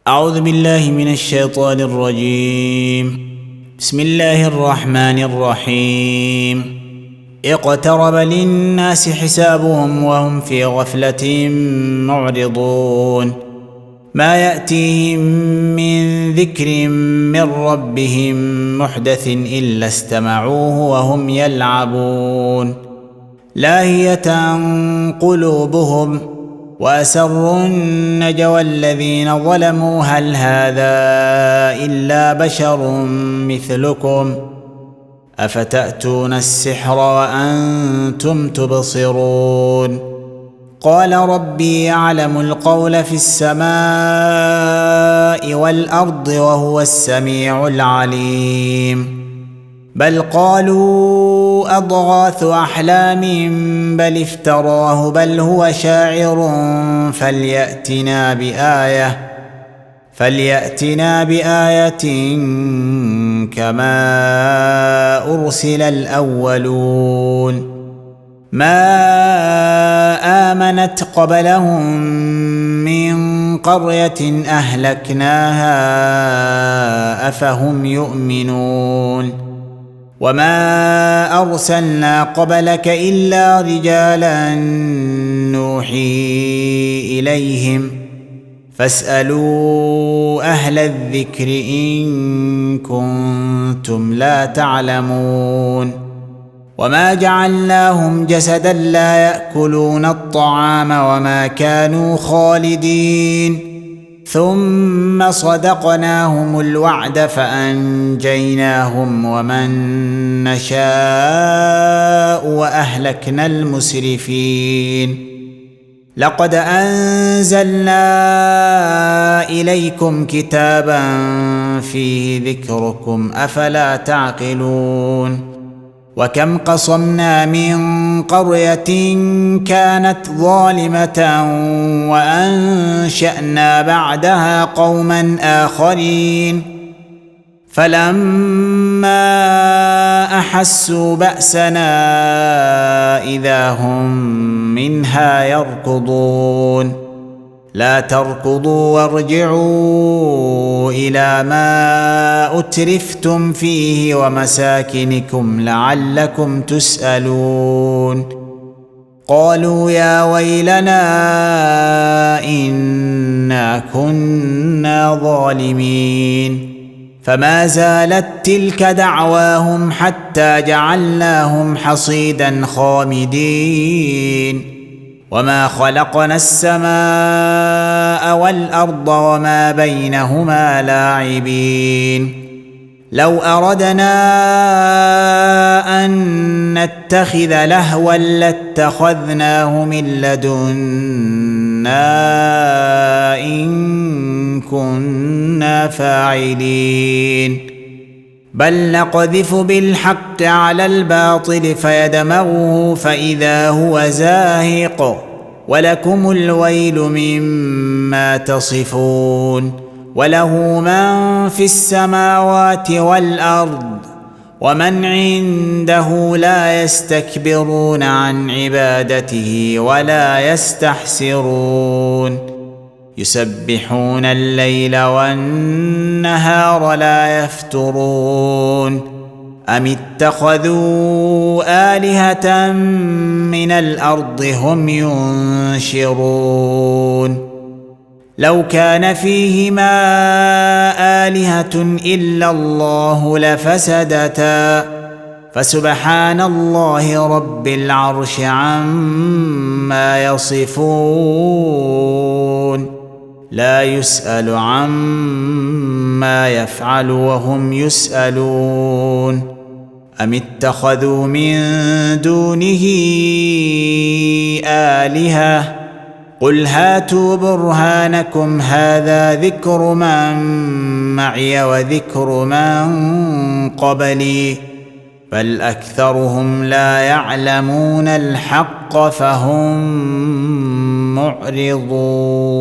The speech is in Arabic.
أعوذ بالله من الشيطان الرجيم. بسم الله الرحمن الرحيم. اقترب للناس حسابهم وهم في غفلة معرضون. ما يأتيهم من ذكر من ربهم محدث إلا استمعوه وهم يلعبون. لاهية قلوبهم وأسروا النجوى الذين ظلموا هل هذا إلا بشر مثلكم أفتأتون السحر وأنتم تبصرون. قال ربي يعلم القول في السماء والأرض وهو السميع العليم. بل قالوا أضغاث أحلام بل افتراه بل هو شاعر فليأتنا بآية كما أرسل الأولون. ما آمنت قبلهم من قرية أهلكناها أفهم يؤمنون. وما أرسلنا قبلك إلا رجالا نوحي إليهم فاسألوا أهل الذكر إن كنتم لا تعلمون. وما جعلناهم جسدا لا يأكلون الطعام وما كانوا خالدين ثم صدقناهم الوعد فأنجيناهم ومن نشاء وأهلكنا المسرفين. لقد أنزلنا إليكم كتابا فيه ذكركم أفلا تعقلون. وكم قصمنا من قرية كانت ظالمة وأنشأنا بعدها قوما آخرين فلما أحسوا بأسنا إذا هم منها يركضون. لا تركضوا وارجعوا إلى ما أترفتم فيه ومساكنكم لعلكم تسألون. قالوا يا ويلنا إنا كنا ظالمين. فما زالت تلك دعواهم حتى جعلناهم حصيدا خامدين. وما خلقنا السماء والأرض وما بينهما لاعبين. لو أردنا أن نتخذ لهوا لاتخذناه من لدنا إن كنا فاعلين. بل نقذف بالحق على الباطل فيدمغه فإذا هو زاهق ولكم الويل مما تصفون. وله من في السماوات والأرض ومن عنده لا يستكبرون عن عبادته ولا يستحسرون. يسبحون الليل والنهار لا يفترون. أم اتخذوا آلهة من الأرض هم ينشرون. لو كان فيهما آلهة إلا الله لفسدتا فسبحان الله رب العرش عما يصفون. لا يسأل عما يفعل وهم يسألون. أم اتخذوا من دونه آلهة قل هاتوا برهانكم هذا ذكر من معي وذكر من قبلي بل أكثرهم لا يعلمون الحق فهم معرضون.